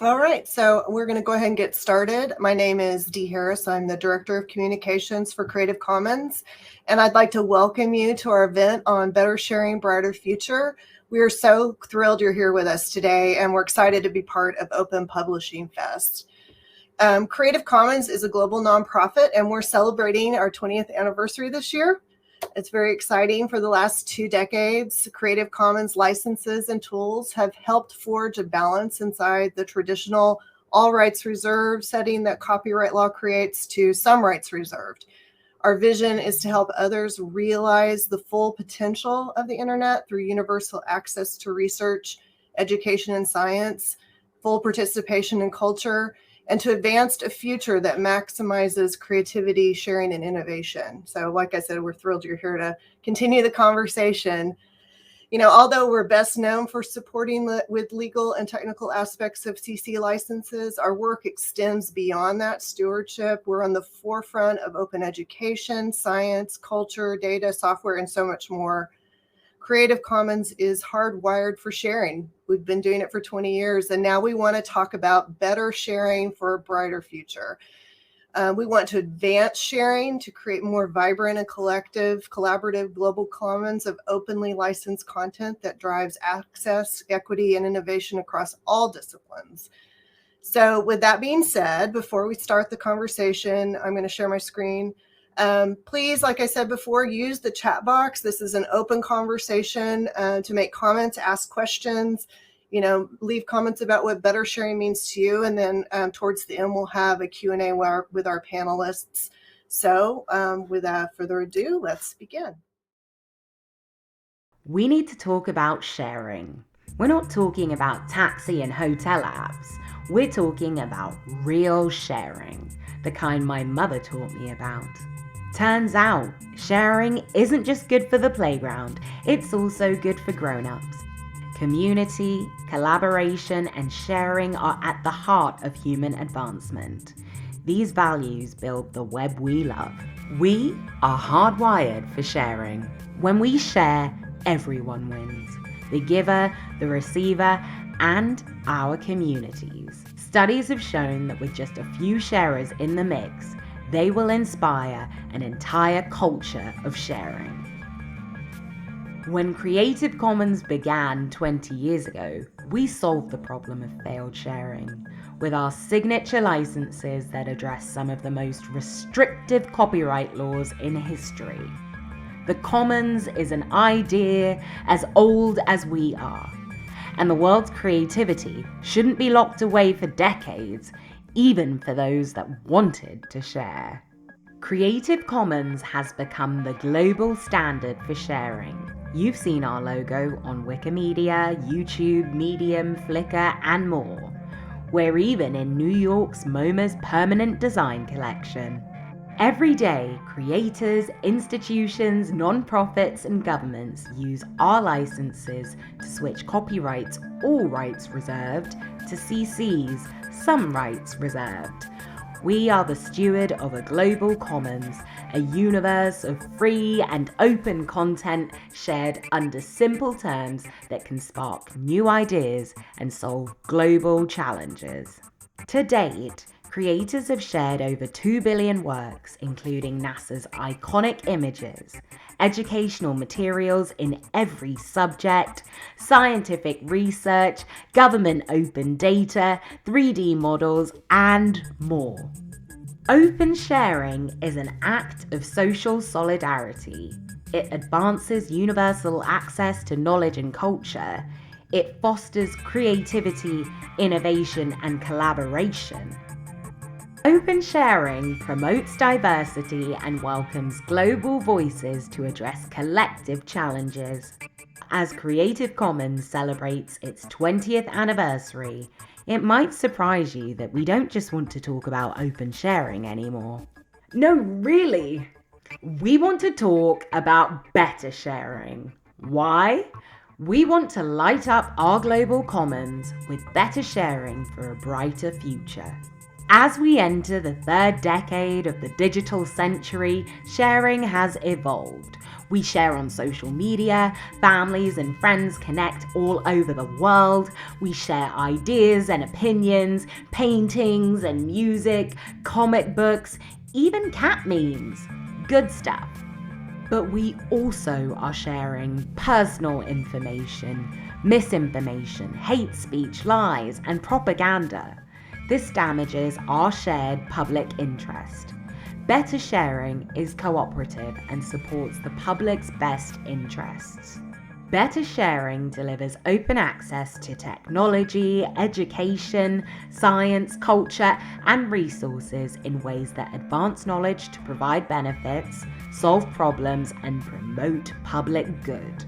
All right, so we're going to go ahead and get started. My name is Dee Harris. I'm the Director of Communications for Creative Commons, and I'd like to welcome you to our event on Better Sharing, Brighter Future. We are so thrilled you're here with us today, and we're excited to be part of Open Publishing Fest. Creative Commons is a global nonprofit, and we're celebrating our 20th anniversary this year. It's very exciting. For the last 2 decades, Creative Commons licenses and tools have helped forge a balance inside the traditional all rights reserved setting that copyright law creates to some rights reserved. Our vision is to help others realize the full potential of the internet through universal access to research, education, and science, full participation in culture, and to advance a future that maximizes creativity, sharing, and innovation. So like I said, we're thrilled you're here to continue the conversation. Although we're best known for supporting with legal and technical aspects of CC licenses, our work extends beyond that stewardship. We're on the forefront of open education, science, culture, data, software, and so much more. Creative Commons is hardwired for sharing. We've been doing it for 20 years, and now we want to talk about better sharing for a brighter future. We want to advance sharing to create more vibrant and collaborative global commons of openly licensed content that drives access, equity, and innovation across all disciplines. So with that being said, before we start the conversation, I'm going to share my screen. Please, like I said before, use the chat box. This is an open conversation to make comments, ask questions, leave comments about what better sharing means to you. And then towards the end, we'll have a Q&A with our panelists. So without further ado, let's begin. We need to talk about sharing. We're not talking about taxi and hotel apps. We're talking about real sharing, the kind my mother taught me about. Turns out, sharing isn't just good for the playground, it's also good for grown-ups. Community, collaboration, and sharing are at the heart of human advancement. These values build the web we love. We are hardwired for sharing. When we share, everyone wins. The giver, the receiver, and our communities. Studies have shown that with just a few sharers in the mix, they will inspire an entire culture of sharing. When Creative Commons began 20 years ago, we solved the problem of failed sharing with our signature licenses that address some of the most restrictive copyright laws in history. The Commons is an idea as old as we are, and the world's creativity shouldn't be locked away for decades, even for those that wanted to share. Creative Commons has become the global standard for sharing. You've seen our logo on Wikimedia, YouTube, Medium, Flickr, and more. We're even in New York's MoMA's Permanent Design Collection. Every day, creators, institutions, non-profits, and governments use our licenses to switch copyrights, all rights reserved, to CCs, some rights reserved. We are the steward of a global commons, a universe of free and open content shared under simple terms that can spark new ideas and solve global challenges. To date, creators have shared over 2 billion works, including NASA's iconic images, educational materials in every subject, scientific research, government open data, 3D models, and more. Open sharing is an act of social solidarity. It advances universal access to knowledge and culture. It fosters creativity, innovation, and collaboration. Open sharing promotes diversity and welcomes global voices to address collective challenges. As Creative Commons celebrates its 20th anniversary, it might surprise you that we don't just want to talk about open sharing anymore. No, really! We want to talk about better sharing. Why? We want to light up our global commons with better sharing for a brighter future. As we enter the third decade of the digital century, sharing has evolved. We share on social media, families and friends connect all over the world. We share ideas and opinions, paintings and music, comic books, even cat memes. Good stuff. But we also are sharing personal information, misinformation, hate speech, lies, and propaganda. This damages our shared public interest. Better sharing is cooperative and supports the public's best interests. Better sharing delivers open access to technology, education, science, culture, and resources in ways that advance knowledge to provide benefits, solve problems, and promote public good.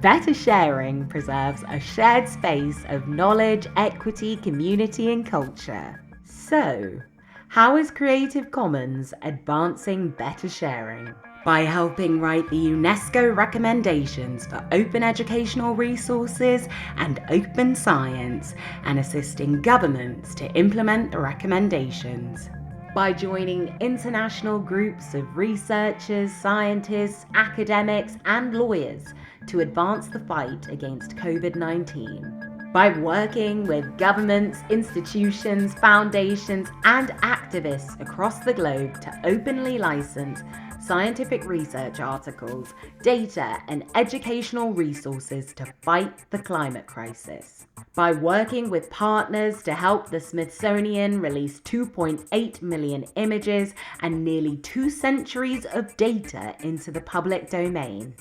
Better sharing preserves a shared space of knowledge, equity, community, and culture. So, how is Creative Commons advancing better sharing? By helping write the UNESCO recommendations for open educational resources and open science, and assisting governments to implement the recommendations. By joining international groups of researchers, scientists, academics, and lawyers to advance the fight against COVID-19. By working with governments, institutions, foundations, and activists across the globe to openly license scientific research articles, data, and educational resources to fight the climate crisis. By working with partners to help the Smithsonian release 2.8 million images and nearly 2 centuries of data into the public domain.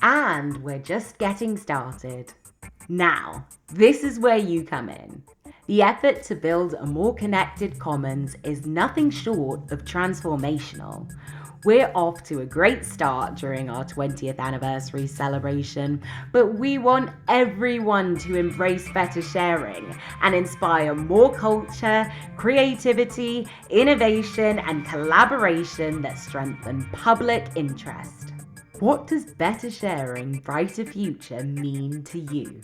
And we're just getting started. Now, this is where you come in. The effort to build a more connected commons is nothing short of transformational. We're off to a great start during our 20th anniversary celebration, but we want everyone to embrace better sharing and inspire more culture, creativity, innovation, and collaboration that strengthen public interest. What does better sharing, brighter future mean to you?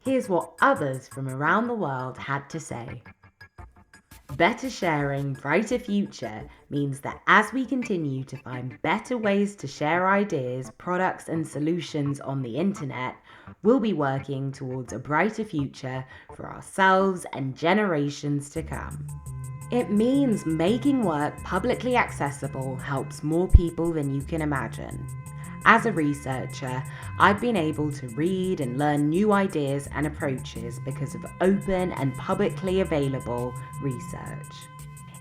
Here's what others from around the world had to say. Better sharing, brighter future means that as we continue to find better ways to share ideas, products, and solutions on the internet, we'll be working towards a brighter future for ourselves and generations to come. It means making work publicly accessible helps more people than you can imagine. As a researcher, I've been able to read and learn new ideas and approaches because of open and publicly available research.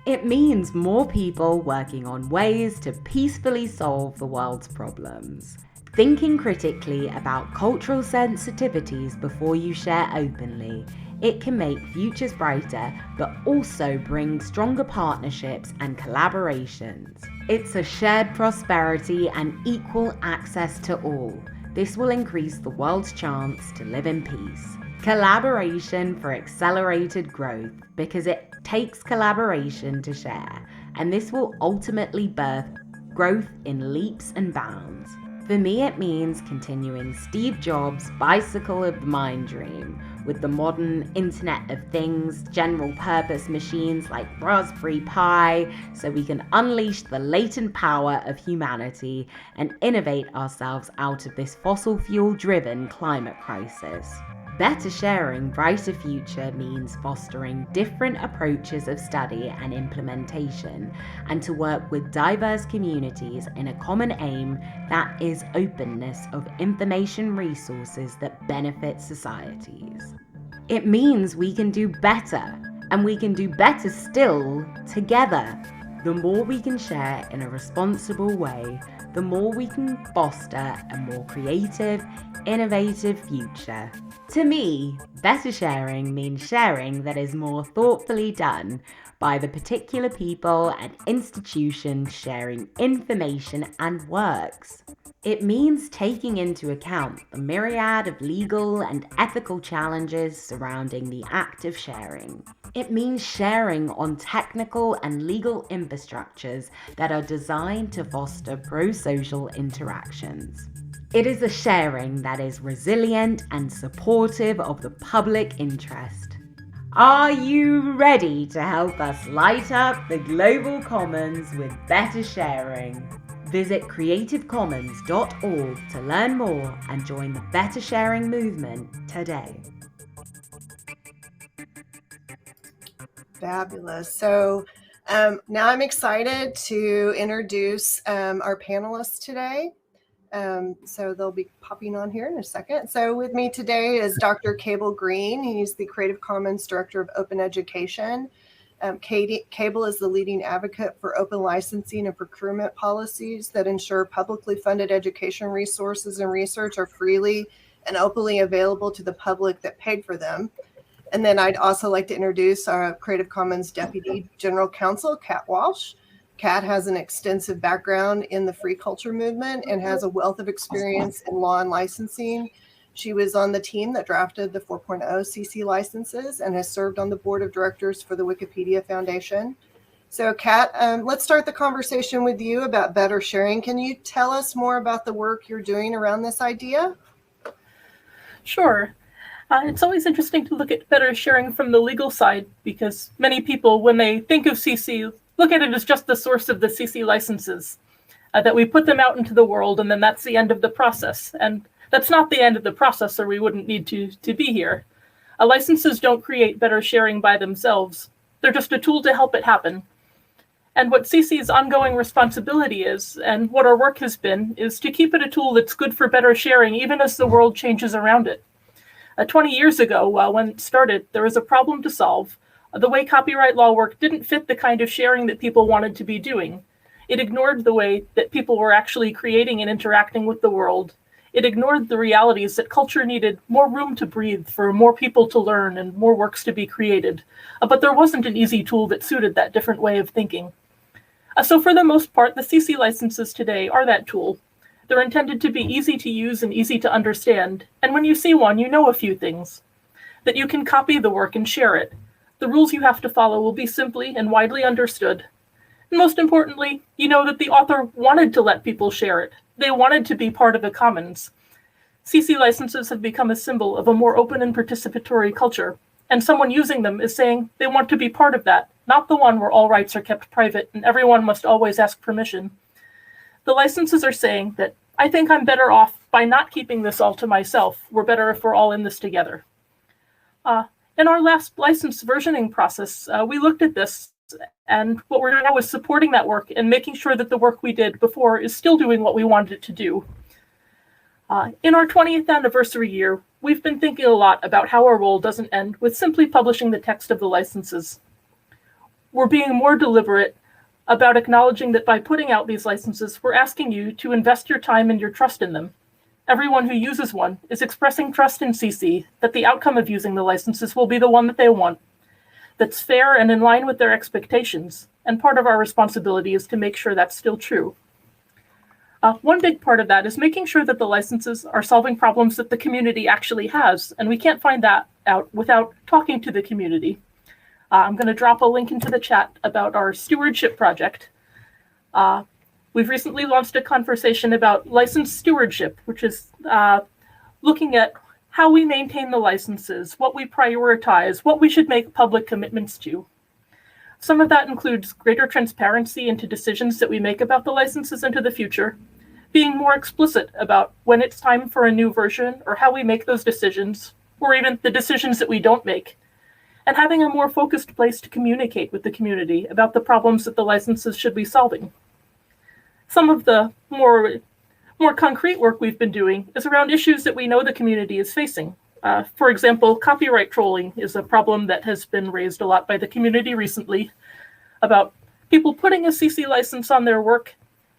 It means more people working on ways to peacefully solve the world's problems. Thinking critically about cultural sensitivities before you share openly, it can make futures brighter, but also bring stronger partnerships and collaborations. It's a shared prosperity and equal access to all. This will increase the world's chance to live in peace. Collaboration for accelerated growth, because it takes collaboration to share, and this will ultimately birth growth in leaps and bounds. For me, it means continuing Steve Jobs' bicycle of the mind dream with the modern Internet of Things, general purpose machines like Raspberry Pi, so we can unleash the latent power of humanity and innovate ourselves out of this fossil fuel driven climate crisis. Better sharing, brighter future means fostering different approaches of study and implementation, and to work with diverse communities in a common aim that is openness of information resources that benefit societies. It means we can do better, and we can do better still together. The more we can share in a responsible way, the more we can foster a more creative, innovative future. To me, better sharing means sharing that is more thoughtfully done by the particular people and institutions sharing information and works. It means taking into account the myriad of legal and ethical challenges surrounding the act of sharing. It means sharing on technical and legal infrastructures that are designed to foster pro-social interactions. It is a sharing that is resilient and supportive of the public interest. Are you ready to help us light up the global commons with better sharing? Visit creativecommons.org to learn more and join the better sharing movement today. Fabulous. So now I'm excited to introduce our panelists today. So they'll be popping on here in a second. So with me today is Dr. Cable Green. He's the Creative Commons Director of Open Education. Cable is the leading advocate for open licensing and procurement policies that ensure publicly funded education resources and research are freely and openly available to the public that paid for them. And then I'd also like to introduce our Creative Commons Deputy General Counsel, Walsh. Kat has an extensive background in the free culture movement and has a wealth of experience in law and licensing. She was on the team that drafted the 4.0 CC licenses and has served on the board of directors for the Wikipedia Foundation. So Kat, let's start the conversation with you about better sharing. Can you tell us more about the work you're doing around this idea? Sure. It's always interesting to look at better sharing from the legal side because many people, when they think of CC, look at it as just the source of the CC licenses, that we put them out into the world and then that's the end of the process. And that's not the end of the process or we wouldn't need to be here. Licenses don't create better sharing by themselves. They're just a tool to help it happen. And what CC's ongoing responsibility is, and what our work has been, is to keep it a tool that's good for better sharing even as the world changes around it. 20 years ago, when it started, there was a problem to solve. The way copyright law worked didn't fit the kind of sharing that people wanted to be doing. It ignored the way that people were actually creating and interacting with the world. It ignored the realities that culture needed more room to breathe for more people to learn and more works to be created. But there wasn't an easy tool that suited that different way of thinking. So for the most part, the CC licenses today are that tool. They're intended to be easy to use and easy to understand. And when you see one, you know a few things. That you can copy the work and share it. The rules you have to follow will be simply and widely understood. And most importantly, you know that the author wanted to let people share it. They wanted to be part of the commons. CC licenses have become a symbol of a more open and participatory culture. And someone using them is saying they want to be part of that, not the one where all rights are kept private and everyone must always ask permission. The licenses are saying that I think I'm better off by not keeping this all to myself. We're better if we're all in this together. In our last license versioning process, we looked at this, and what we're doing now is supporting that work and making sure that the work we did before is still doing what we wanted it to do. In our 20th anniversary year, we've been thinking a lot about how our role doesn't end with simply publishing the text of the licenses. We're being more deliberate about acknowledging that by putting out these licenses, we're asking you to invest your time and your trust in them. Everyone who uses one is expressing trust in CC that the outcome of using the licenses will be the one that they want, that's fair and in line with their expectations, and part of our responsibility is to make sure that's still true. One big part of that is making sure that the licenses are solving problems that the community actually has, and we can't find that out without talking to the community. I'm going to drop a link into the chat about our stewardship project. We've recently launched a conversation about license stewardship, which is looking at how we maintain the licenses, what we prioritize, what we should make public commitments to. Some of that includes greater transparency into decisions that we make about the licenses into the future, being more explicit about when it's time for a new version or how we make those decisions, or even the decisions that we don't make, and having a more focused place to communicate with the community about the problems that the licenses should be solving. Some of the more concrete work we've been doing is around issues that we know the community is facing. For example, copyright trolling is a problem that has been raised a lot by the community recently about people putting a CC license on their work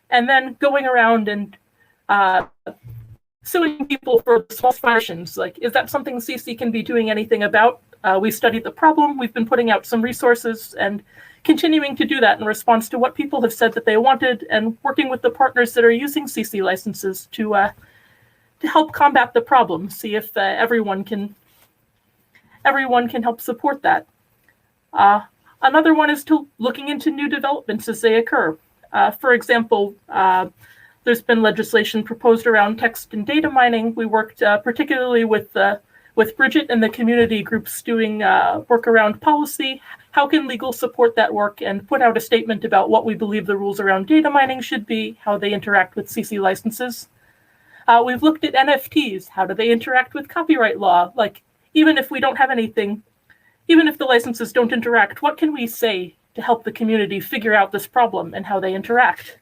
and then going around and suing people for small violations. Like, is that something CC can be doing anything about? We studied the problem. We've been putting out some resources and continuing to do that in response to what people have said that they wanted and working with the partners that are using CC licenses to help combat the problem, see if everyone can help support that. Another one is to looking into new developments as they occur. For example, there's been legislation proposed around text and data mining. We worked particularly with With Bridget and the community groups doing work around policy, how can legal support that work and put out a statement about what we believe the rules around data mining should be, how they interact with CC licenses? We've looked at NFTs. How do they interact with copyright law? Like, even if we don't have anything, even if the licenses don't interact, what can we say to help the community figure out this problem and how they interact?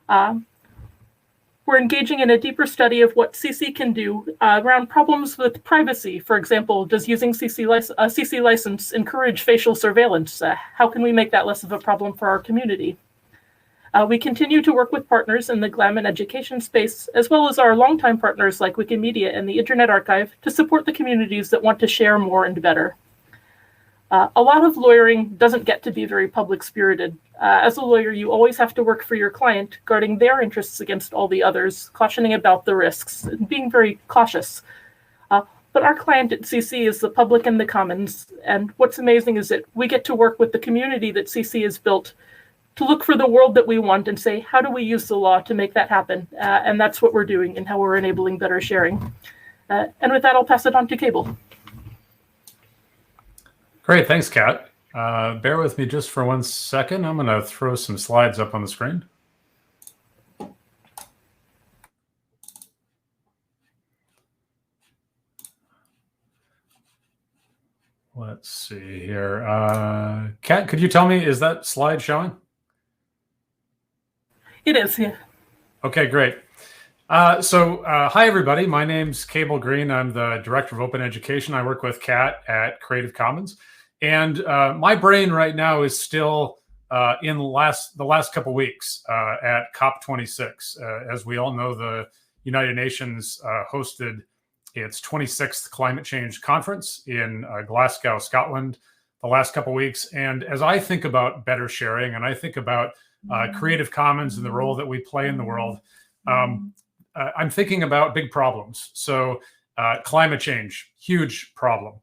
We're engaging in a deeper study of what CC can do around problems with privacy. For example, does using a CC license encourage facial surveillance? How can we make that less of a problem for our community? We continue to work with partners in the GLAM and education space, as well as our longtime partners like Wikimedia and the Internet Archive, to support the communities that want to share more and better. A lot of lawyering doesn't get to be very public-spirited. As a lawyer, you always have to work for your client, guarding their interests against all the others, cautioning about the risks, and being very cautious. But our client at CC is the public and the commons, and what's amazing is that we get to work with the community that CC has built to look for the world that we want and say, how do we use the law to make that happen? And that's what we're doing and how we're enabling better sharing. And with that, I'll pass it on to Cable. Great, thanks, Kat. Bear with me just for 1 second. I'm going to throw some slides up on the screen. Let's see here. Kat, could you tell me, is that slide showing? It is, yeah. Okay, great. Hi, everybody. My name's Cable Green. I'm the Director of Open Education. I work with Kat at Creative Commons. And my brain right now is still in the last couple weeks at COP26. As we all know, the United Nations hosted its 26th climate change conference in Glasgow, Scotland, the last couple weeks. And as I think about better sharing and I think about Creative Commons and the role that we play in the world, I'm thinking about big problems. So climate change, huge problem.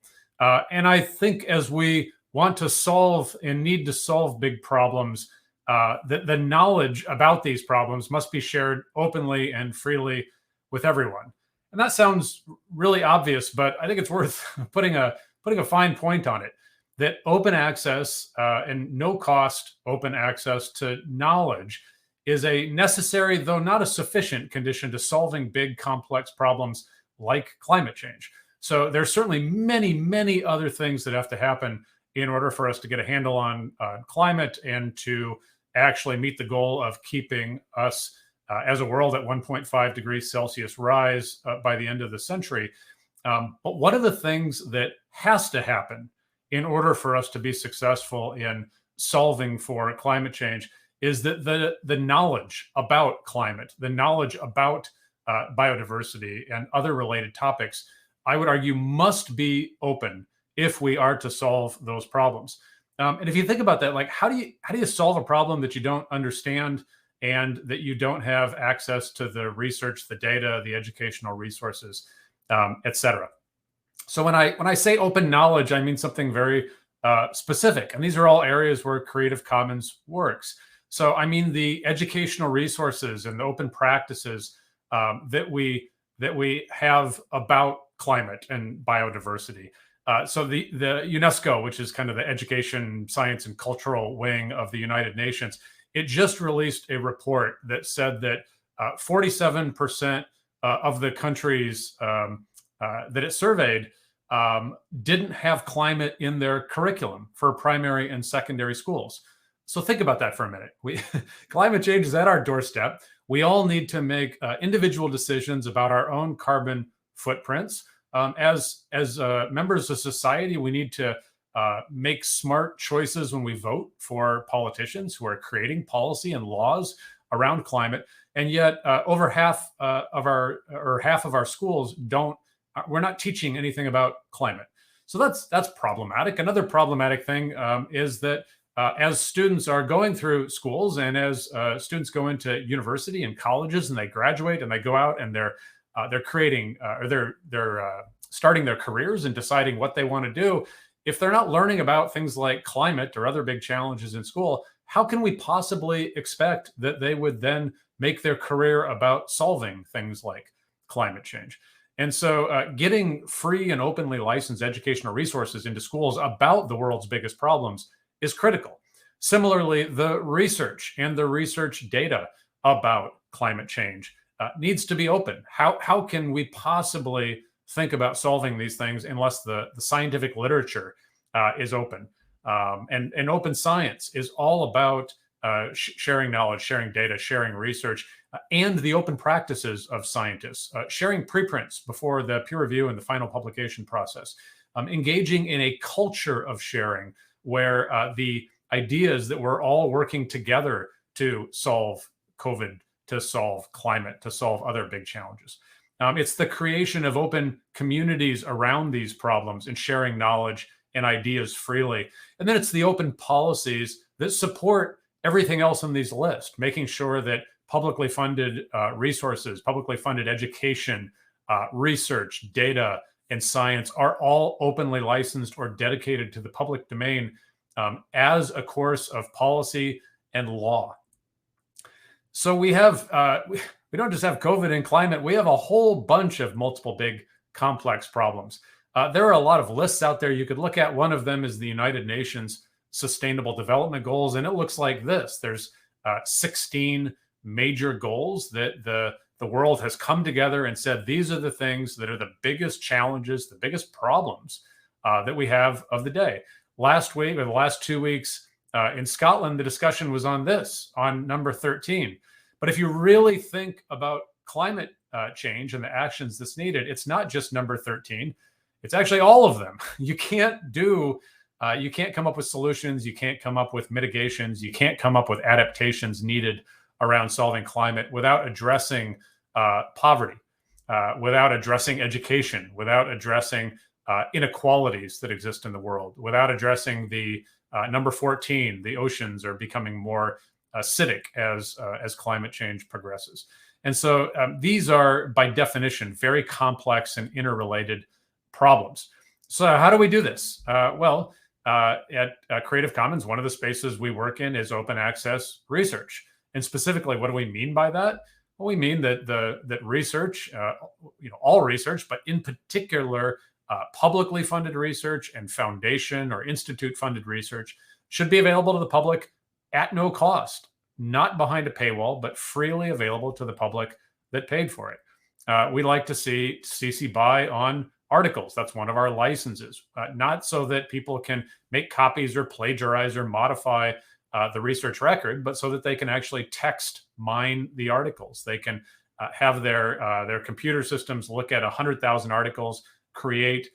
And I think as we want to solve and need to solve big problems, the knowledge about these problems must be shared openly and freely with everyone. And that sounds really obvious, but I think it's worth putting a fine point on it, that open access and no cost open access to knowledge is a necessary, though not a sufficient, condition to solving big, complex problems like climate change. So there's certainly many, many other things that have to happen in order for us to get a handle on climate and to actually meet the goal of keeping us as a world at 1.5 degrees Celsius rise by the end of the century. But one of the things that has to happen in order for us to be successful in solving for climate change is that the knowledge about climate, the knowledge about biodiversity and other related topics, I would argue, must be open if we are to solve those problems. And if you think about that, like how do you solve a problem that you don't understand and that you don't have access to the research, the data, the educational resources, et cetera? So when I say open knowledge, I mean something very specific. And these are all areas where Creative Commons works. So I mean the educational resources and the open practices that we have about climate and biodiversity. So the UNESCO, which is kind of the education, science, and cultural wing of the United Nations, it just released a report that said that 47% of the countries that it surveyed didn't have climate in their curriculum for primary and secondary schools. So think about that for a minute. Climate change is at our doorstep. We all need to make individual decisions about our own carbon footprints. As members of society, we need to make smart choices when we vote for politicians who are creating policy and laws around climate. And yet, over half of our schools we're not teaching anything about climate. So that's problematic. Another problematic thing is that as students are going through schools and as students go into university and colleges and they graduate and they go out and they're creating or they're starting their careers and deciding what they want to do, if they're not learning about things like climate or other big challenges in school, how can we possibly expect that they would then make their career about solving things like climate change? And so getting free and openly licensed educational resources into schools about the world's biggest problems is critical. Similarly, the research and the research data about climate change needs to be open. How can we possibly think about solving these things unless the scientific literature is open? And open science is all about sharing knowledge, sharing data, sharing research, and the open practices of scientists, sharing preprints before the peer review and the final publication process, engaging in a culture of sharing where the ideas that we're all working together to solve COVID, to solve climate, to solve other big challenges. It's the creation of open communities around these problems and sharing knowledge and ideas freely. And then it's the open policies that support everything else on these lists, making sure that publicly funded resources, publicly funded education, research, data, and science are all openly licensed or dedicated to the public domain as a course of policy and law. So we have, we don't just have COVID and climate, we have a whole bunch of multiple big complex problems. There are a lot of lists out there you could look at. One of them is the United Nations Sustainable Development Goals, and it looks like this. There's 16 major goals that the world has come together and said, these are the things that are the biggest challenges, the biggest problems that we have of the day. Last week, or the last 2 weeks in Scotland, the discussion was on this, on number 13. But if you really think about climate change and the actions that's needed, it's not just number 13. It's actually all of them. You can't come up with solutions. You can't come up with mitigations. You can't come up with adaptations needed around solving climate without addressing poverty, without addressing education, without addressing inequalities that exist in the world, without addressing the number 14, the oceans are becoming more acidic as climate change progresses. And so these are, by definition, very complex and interrelated problems. So how do we do this? At Creative Commons, one of the spaces we work in is open access research. And specifically, what do we mean by that? Well, we mean that research, all research, but in particular, publicly funded research and foundation or institute funded research should be available to the public at no cost, not behind a paywall, but freely available to the public that paid for it. We like to see CC BY on articles. That's one of our licenses, not so that people can make copies or plagiarize or modify the research record, but so that they can actually text mine the articles. They can have their computer systems look at 100,000 articles, create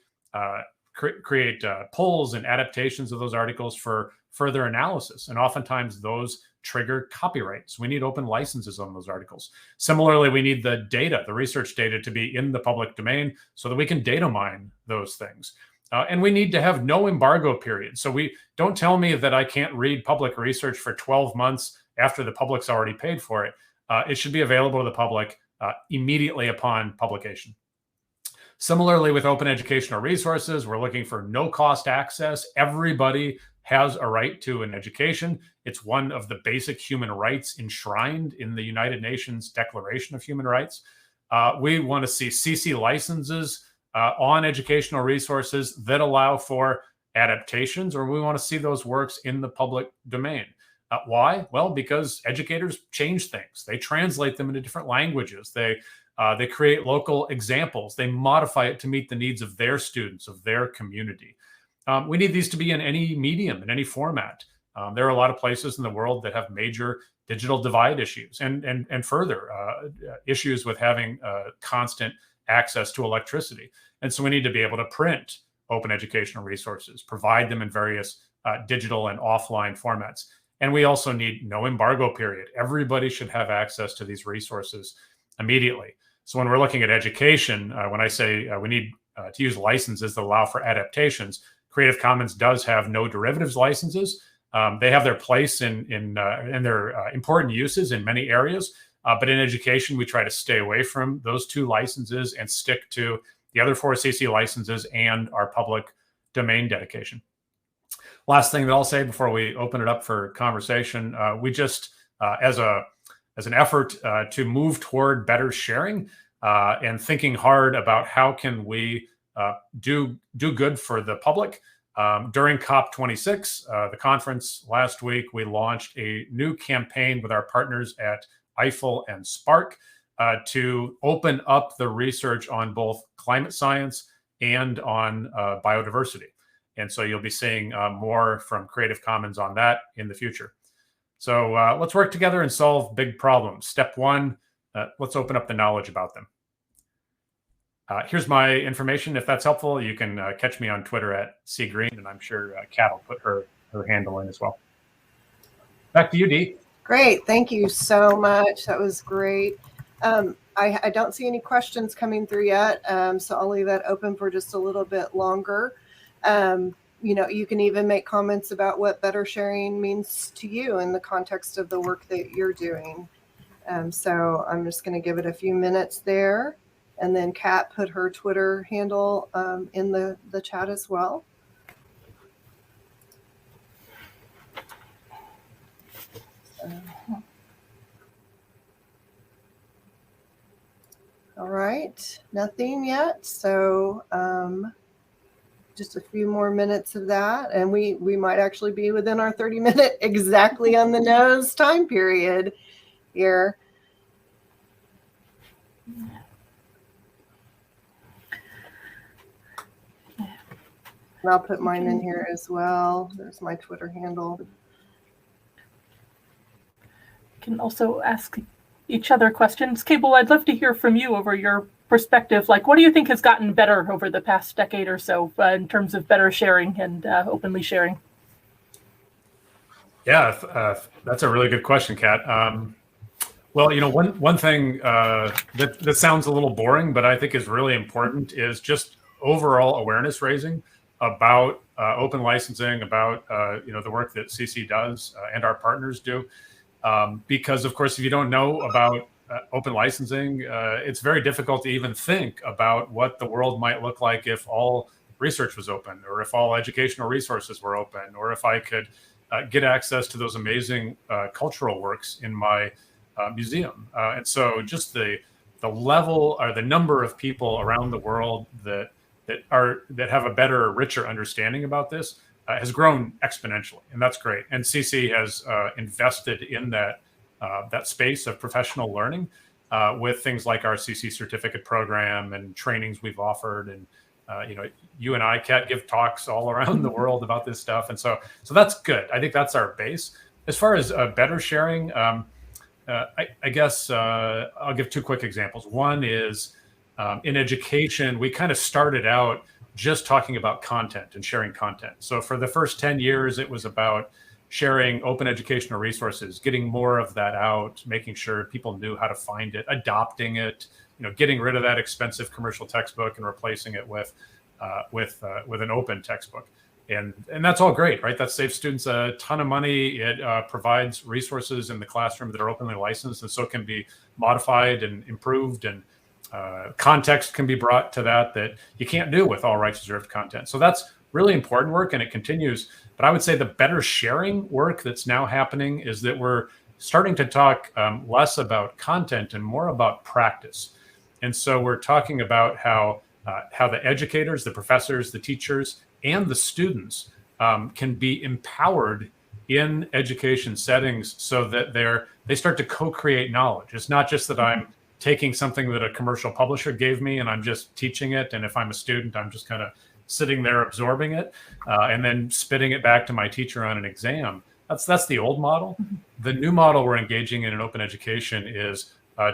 polls and adaptations of those articles for further analysis. And oftentimes those trigger copyrights. We need open licenses on those articles. Similarly, we need the data, the research data, to be in the public domain so that we can data mine those things. And we need to have no embargo period. So we don't tell me that I can't read public research for 12 months after the public's already paid for it. It should be available to the public immediately upon publication. Similarly, with open educational resources, we're looking for no cost access. Everybody has a right to an education. It's one of the basic human rights enshrined in the United Nations Declaration of Human Rights. We want to see CC licenses on educational resources that allow for adaptations, or we want to see those works in the public domain. Why? Well, because educators change things. They translate them into different languages. They create local examples. They modify it to meet the needs of their students, of their community. We need these to be in any medium, in any format. There are a lot of places in the world that have major digital divide issues and further issues with having constant access to electricity. And so we need to be able to print open educational resources, provide them in various digital and offline formats. And we also need no embargo period. Everybody should have access to these resources immediately. So when we're looking at education, when I say we need to use licenses that allow for adaptations, Creative Commons does have no derivatives licenses. They have their place in their important uses in many areas. But in education, we try to stay away from those two licenses and stick to the other 4 CC licenses and our public domain dedication. Last thing that I'll say before we open it up for conversation, we just, as an effort to move toward better sharing, and thinking hard about how can we do good for the public. During COP26, the conference last week, we launched a new campaign with our partners at Eiffel and Spark to open up the research on both climate science and on biodiversity. And so you'll be seeing more from Creative Commons on that in the future. So let's work together and solve big problems. Step one, let's open up the knowledge about them. Here's my information. If that's helpful, you can catch me on Twitter at cgreen, and I'm sure Kat will put her handle in as well. Back to you, Dee. Great. Thank you so much. That was great. I don't see any questions coming through yet, so I'll leave that open for just a little bit longer. You can even make comments about what better sharing means to you in the context of the work that you're doing. So I'm just going to give it a few minutes there. And then Kat put her Twitter handle in the chat as well. All right, nothing yet. So just a few more minutes of that. And we might actually be within our 30-minute exactly on the nose time period here. And I'll put mine in here as well. There's my Twitter handle. You can also ask each other questions. Cable, I'd love to hear from you over your perspective. Like, what do you think has gotten better over the past decade or so in terms of better sharing and openly sharing? Yeah, that's a really good question, Kat. Well, one thing that sounds a little boring, but I think is really important is just overall awareness raising about open licensing, about the work that CC does and our partners do. Because, of course, if you don't know about open licensing, it's very difficult to even think about what the world might look like if all research was open, or if all educational resources were open, or if I could get access to those amazing cultural works in my museum. And so just the level or the number of people around the world that have a better, richer understanding about this has grown exponentially, and that's great. And CC has invested in that space of professional learning with things like our CC certificate program and trainings we've offered. And you and I, Kat, give talks all around the world about this stuff, and so that's good. I think that's our base. As far as better sharing, I guess I'll give two quick examples. One is in education, we kind of started out just talking about content and sharing content. So for the first 10 years, it was about sharing open educational resources, getting more of that out, making sure people knew how to find it, adopting it, getting rid of that expensive commercial textbook and replacing it with an open textbook. And that's all great, right? That saves students a ton of money. It provides resources in the classroom that are openly licensed, and so can be modified and improved, and context can be brought to that you can't do with all rights reserved content. So that's really important work, and it continues. But I would say the better sharing work that's now happening is that we're starting to talk less about content and more about practice. And so we're talking about how the educators, the professors, the teachers, and the students can be empowered in education settings so that they start to co-create knowledge. It's not just that I'm taking something that a commercial publisher gave me and I'm just teaching it, and if I'm a student, I'm just kind of sitting there absorbing it and then spitting it back to my teacher on an exam. That's the old model. The new model we're engaging in open education is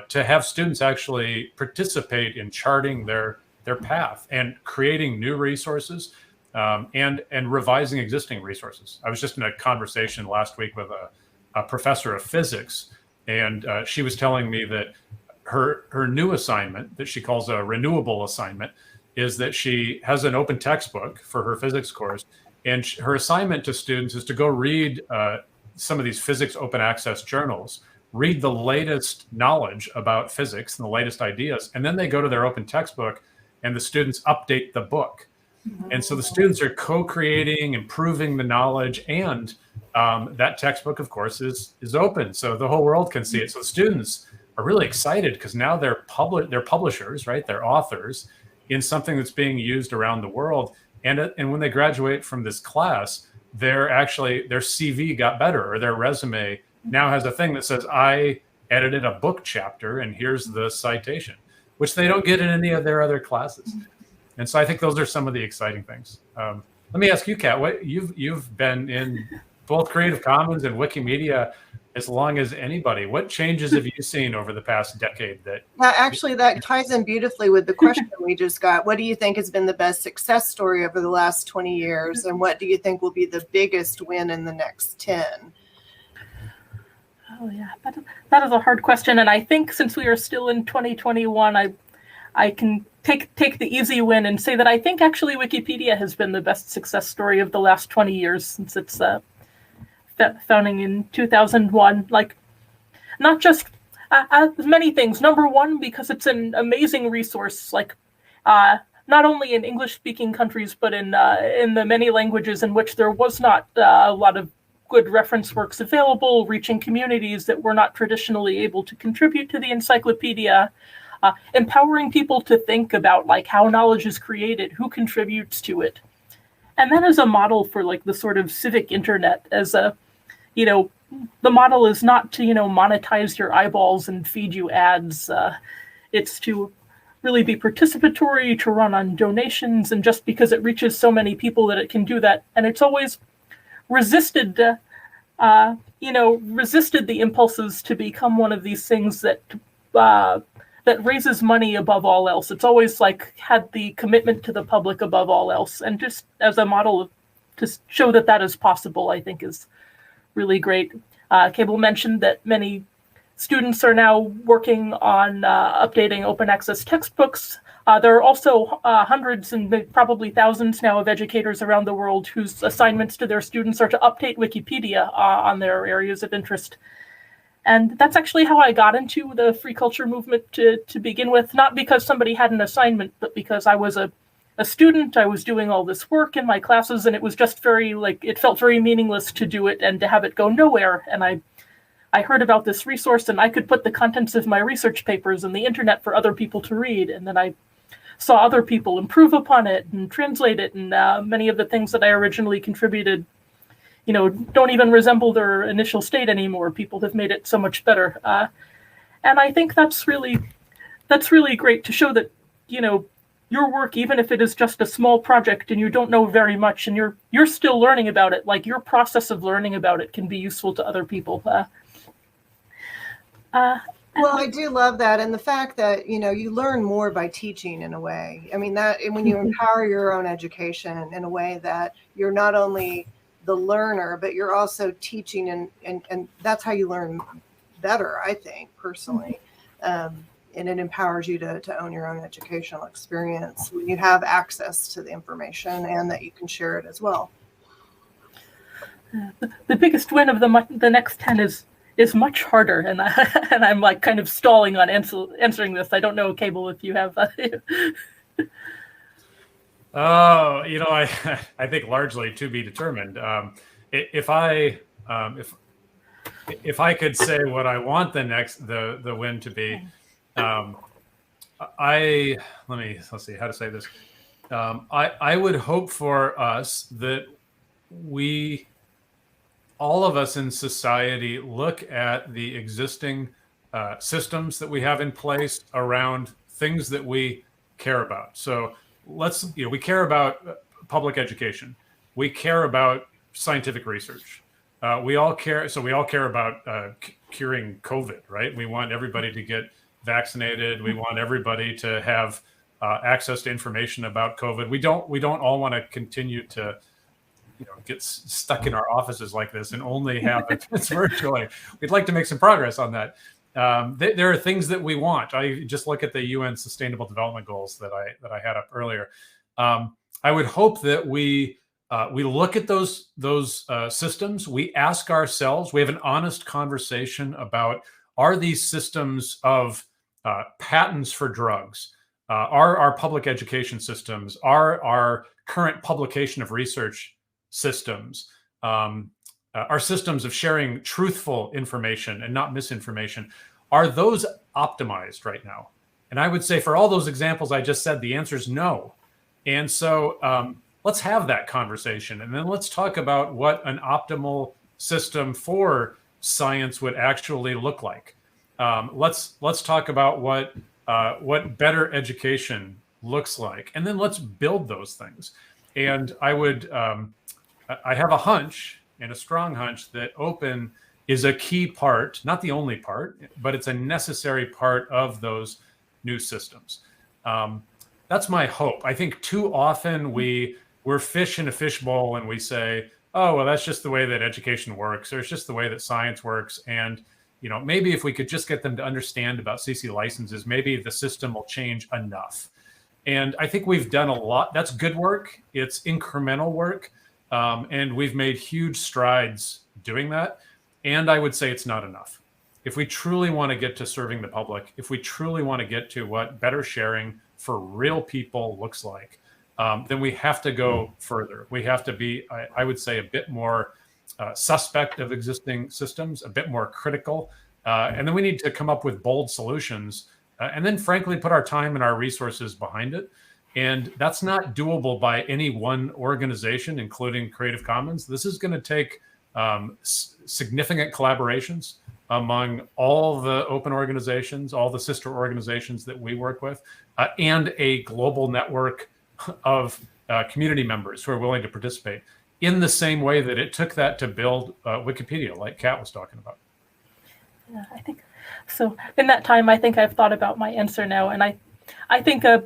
to have students actually participate in charting their path and creating new resources and revising existing resources. I was just in a conversation last week with a professor of physics, and she was telling me that her new assignment that she calls a renewable assignment is that she has an open textbook for her physics course, and her assignment to students is to go read some of these physics open access journals, read the latest knowledge about physics and the latest ideas, and then they go to their open textbook and the students update the book. And so the students are co-creating, improving the knowledge, and that textbook, of course, is open, so the whole world can see it. So students are really excited because now they're publishers, right? They're authors in something that's being used around the world. And when they graduate from this class, their CV got better, or their resume now has a thing that says, I edited a book chapter and here's the citation, which they don't get in any of their other classes. And so I think those are some of the exciting things. Let me ask you, Kat, what you've been in both Creative Commons and Wikimedia as long as anybody. What changes have you seen over the past decade? That ties in beautifully with the question we just got. What do you think has been the best success story over the last 20 years? And what do you think will be the biggest win in the next 10? Oh yeah, that is a hard question. And I think since we are still in 2021, I can take the easy win and say that I think actually Wikipedia has been the best success story of the last 20 years since its founding in 2001. Like, not just many things. Number one, because it's an amazing resource. Like, not only in English-speaking countries, but in the many languages in which there was not a lot of good reference works available, reaching communities that were not traditionally able to contribute to the encyclopedia. Empowering people to think about like how knowledge is created, who contributes to it, and then as a model for like the sort of civic internet. As a, the model is not to monetize your eyeballs and feed you ads. It's to really be participatory, to run on donations, and just because it reaches so many people that it can do that, and it's always resisted the impulses to become one of these things that raises money above all else. It's always like had the commitment to the public above all else. And just as a model to show that is possible, I think is really great. Cable mentioned that many students are now working on updating open access textbooks. There are also hundreds and probably thousands now of educators around the world whose assignments to their students are to update Wikipedia on their areas of interest. And that's actually how I got into the free culture movement to begin with, not because somebody had an assignment, but because I was a student. I was doing all this work in my classes, and it was just it felt very meaningless to do it and to have it go nowhere. And I heard about this resource, and I could put the contents of my research papers on the internet for other people to read. And then I saw other people improve upon it and translate it, and many of the things that I originally contributed don't even resemble their initial state anymore. People have made it so much better. And I think that's really great to show that, your work, even if it is just a small project and you don't know very much and you're still learning about it, like your process of learning about it can be useful to other people. Well, I do love that. And the fact that, you learn more by teaching in a way. I mean, that when you empower your own education in a way that you're not only the learner, but you're also teaching, and that's how you learn better, I think, personally. And it empowers you to own your own educational experience when you have access to the information and that you can share it as well. The biggest win of the next 10 is much harder, and I'm like kind of stalling on answering this. I don't know, Cable, if you have. Oh, I think largely to be determined. If I could say what I want the win to be, let's see how to say this. I would hope for us that all of us in society look at the existing systems that we have in place around things that we care about. So we care about public education. We care about scientific research. We all care about curing COVID, right? We want everybody to get vaccinated. We want everybody to have access to information about COVID. We don't all want to continue to get stuck in our offices like this and only have it virtually. We'd like to make some progress on that. There are things that we want. I just look at the UN Sustainable Development Goals that I had up earlier. I would hope that we look at those systems. We ask ourselves. We have an honest conversation about: are these systems of patents for drugs? Are our public education systems? Are our current publication of research systems? Our systems of sharing truthful information and not misinformation, Are those optimized right now? And I would say for all those examples I just said, the answer is no. And so let's have that conversation. And then let's talk about what an optimal system for science would actually look like. Let's talk about what better education looks like. And then let's build those things. And I have a hunch, and a strong hunch, that open is a key part, not the only part, but it's a necessary part of those new systems. That's my hope. I think too often we're fish in a fishbowl and we say, oh, well, that's just the way that education works, or it's just the way that science works. And, you know, maybe if we could just get them to understand about CC licenses, maybe the system will change enough. And I think we've done a lot. That's good work. It's incremental work. And we've made huge strides doing that. And I would say it's not enough. If we truly want to get to serving the public, if we truly want to get to what better sharing for real people looks like, then we have to go further. We have to be, I would say, a bit more suspect of existing systems, a bit more critical. And then we need to come up with bold solutions, and then frankly, put our time and our resources behind it. And that's not doable by any one organization, including Creative Commons. This is going to take significant collaborations among all the open organizations, all the sister organizations that we work with, and a global network of community members who are willing to participate in the same way that it took that to build Wikipedia, like Kat was talking about. Yeah, I think so. In that time, I think I've thought about my answer now, and I think a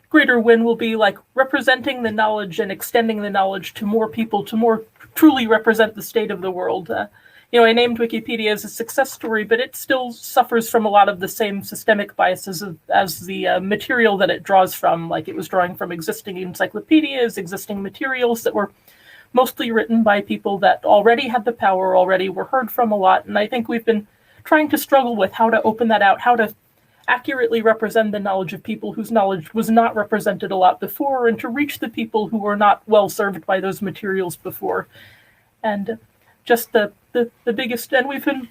greater win will be like representing the knowledge and extending the knowledge to more people, to more truly represent the state of the world. You know, I named Wikipedia as a success story, but it still suffers from a lot of the same systemic biases as the material that it draws from. Like it was drawing from existing encyclopedias, existing materials that were mostly written by people that already had the power, already were heard from a lot. And I think we've been trying to struggle with how to open that out, how to accurately represent the knowledge of people whose knowledge was not represented a lot before, and to reach the people who were not well served by those materials before. And just the biggest, and we've been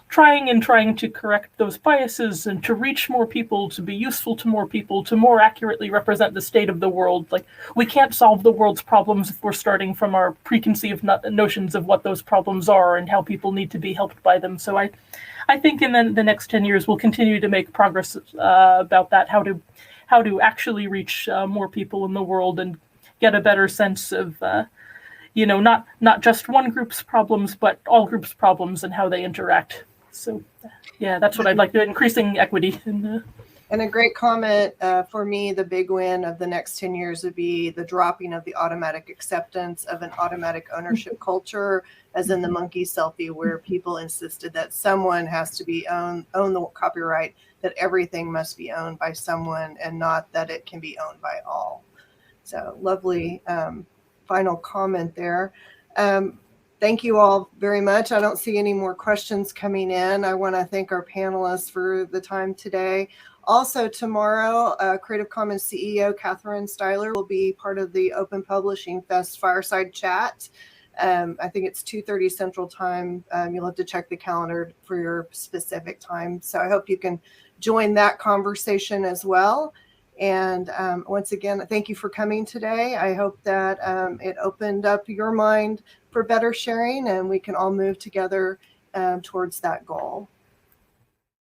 trying to correct those biases and to reach more people, to be useful to more people, to more accurately represent the state of the world. Like, we can't solve the world's problems if we're starting from our preconceived notions of what those problems are and how people need to be helped by them. So I think in the next 10 years, we'll continue to make progress about that, how to actually reach more people in the world and get a better sense of, not just one group's problems, but all groups' problems and how they interact. So, yeah, that's what I'd like to do, increasing equity. And a great comment for me, the big win of the next 10 years would be the dropping of the automatic acceptance of an automatic ownership culture, as in the monkey selfie, where people insisted that someone has to own the copyright, that everything must be owned by someone and not that it can be owned by all. So lovely final comment there. Thank you all very much. I don't see any more questions coming in. I want to thank our panelists for the time today. Also tomorrow, Creative Commons CEO Catherine Styler will be part of the Open Publishing Fest fireside chat. I think it's 2:30 Central Time. You'll have to check the calendar for your specific time. So I hope you can join that conversation as well. And once again, thank you for coming today. I hope that it opened up your mind for better sharing, and we can all move together towards that goal.